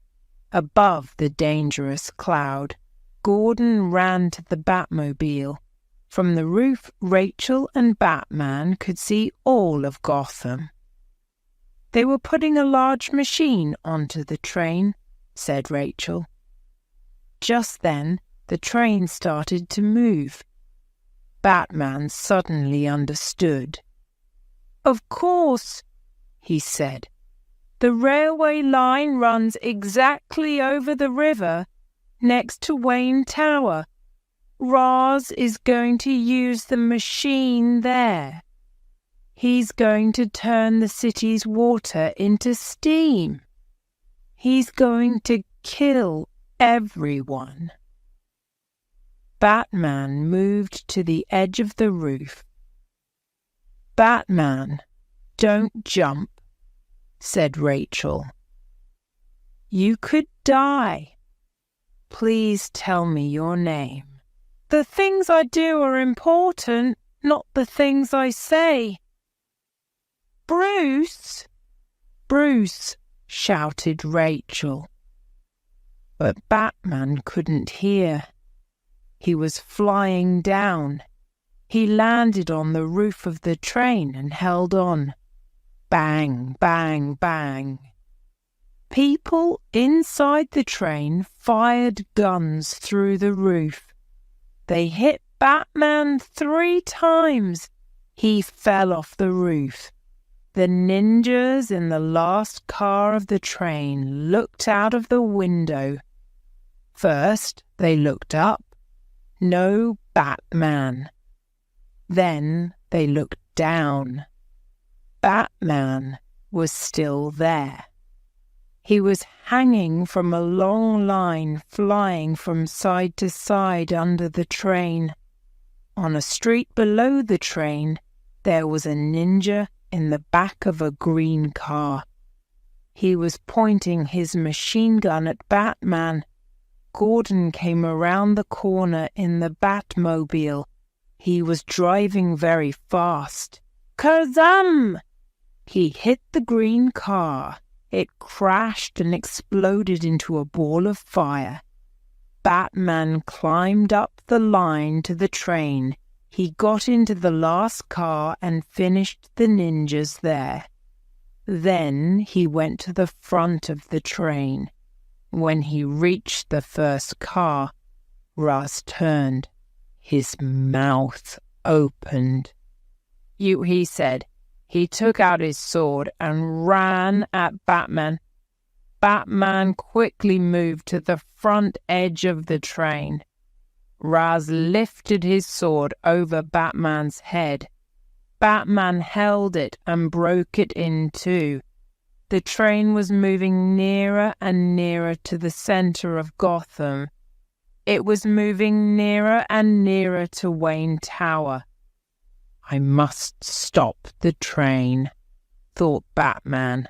Above the dangerous cloud, Gordon ran to the Batmobile. From the roof, Rachel and Batman could see all of Gotham. "They were putting a large machine onto the train," said Rachel. Just then, the train started to move. Batman suddenly understood. "Of course," he said. "The railway line runs exactly over the river next to Wayne Tower. Ra's is going to use the machine there. He's going to turn the city's water into steam. He's going to kill everyone." Batman moved to the edge of the roof. "Batman, don't jump," said Rachel. "You could die. Please tell me your name." "The things I do are important, not the things I say." "Bruce! Bruce!" shouted Rachel. But Batman couldn't hear. He was flying down. He landed on the roof of the train and held on. Bang, bang, bang. People inside the train fired guns through the roof. They hit Batman 3 times. He fell off the roof. The ninjas in the last car of the train looked out of the window. First, they looked up. No Batman. Then they looked down. Batman was still there. He was hanging from a long line flying from side to side under the train. On a street below the train, there was a ninja in the back of a green car. He was pointing his machine gun at Batman. Gordon came around the corner in the Batmobile. He was driving very fast. Kazam! He hit the green car. It crashed and exploded into a ball of fire. Batman climbed up the line to the train. He got into the last car and finished the ninjas there. Then he went to the front of the train. When he reached the first car, Raz turned. His mouth opened. He said. He took out his sword and ran at Batman. Batman quickly moved to the front edge of the train. Raz lifted his sword over Batman's head. Batman held it and broke it in two. The train was moving nearer and nearer to the center of Gotham. It was moving nearer and nearer to Wayne Tower. I must stop the train, thought Batman.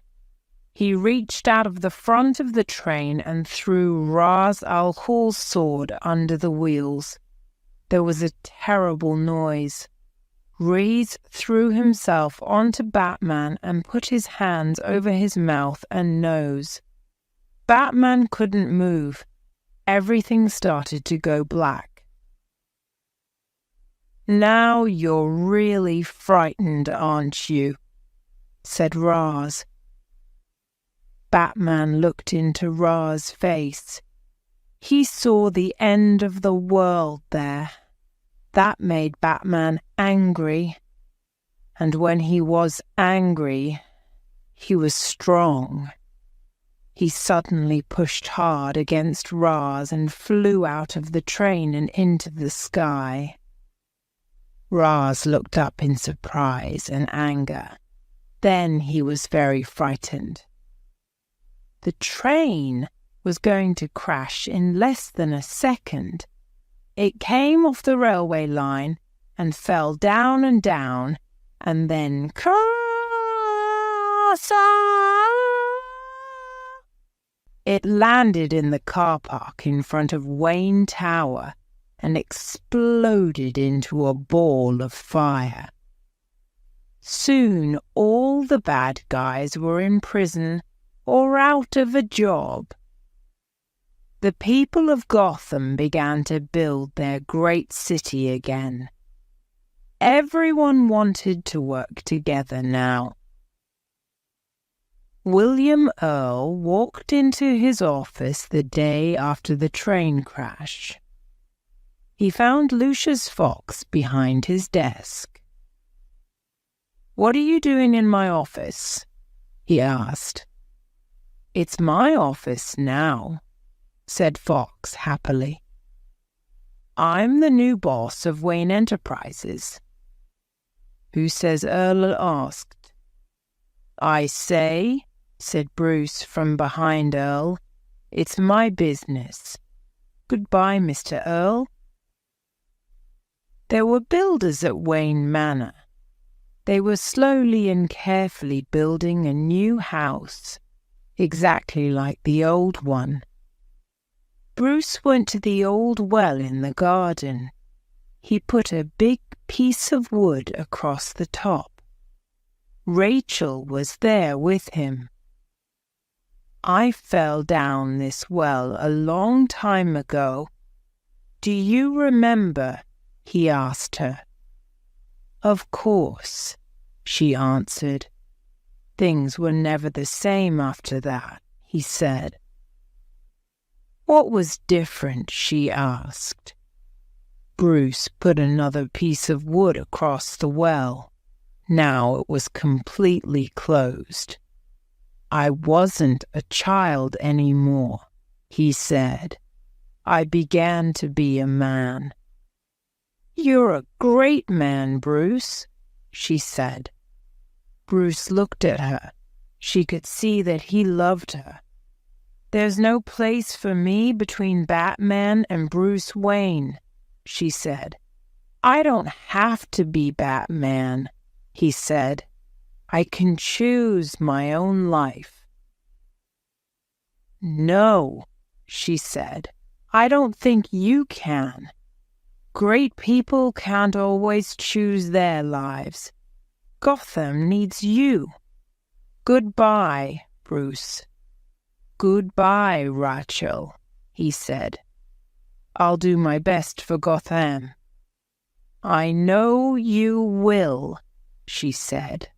He reached out of the front of the train and threw Ra's al Ghul's sword under the wheels. There was a terrible noise. Reese threw himself onto Batman and put his hands over his mouth and nose. Batman couldn't move. Everything started to go black. "Now you're really frightened, aren't you?" said Raz. Batman looked into Ra's face. He saw the end of the world there. That made Batman angry. And when he was angry, he was strong. He suddenly pushed hard against Raz and flew out of the train and into the sky. Raz looked up in surprise and anger. Then he was very frightened. The train was going to crash in less than a second. It came off the railway line and fell down and down, and then it landed in the car park in front of Wayne Tower and exploded into a ball of fire. Soon all the bad guys were in prison or out of a job. The people of Gotham began to build their great city again. Everyone wanted to work together now. William Earl walked into his office the day after the train crash. He found Lucius Fox behind his desk. "What are you doing in my office?" he asked. "It's my office now," said Fox happily. "I'm the new boss of Wayne Enterprises." "Who says Earl?" asked. "I say," said Bruce from behind Earl. "It's my business. Goodbye, Mr. Earl." There were builders at Wayne Manor. They were slowly and carefully building a new house, exactly like the old one. Bruce went to the old well in the garden. He put a big piece of wood across the top. Rachel was there with him. "I fell down this well a long time ago. Do you remember?" he asked her. "Of course," she answered. "Things were never the same after that," he said. "What was different?" she asked. Bruce put another piece of wood across the well. Now it was completely closed. "I wasn't a child anymore," he said. "I began to be a man." "You're a great man, Bruce," she said. Bruce looked at her. She could see that he loved her. "There's no place for me between Batman and Bruce Wayne," she said. "I don't have to be Batman," he said. "I can choose my own life." "No," she said, "I don't think you can. Great people can't always choose their lives. Gotham needs you. Goodbye, Bruce." "Goodbye, Rachel," he said. "I'll do my best for Gotham." "I know you will," she said.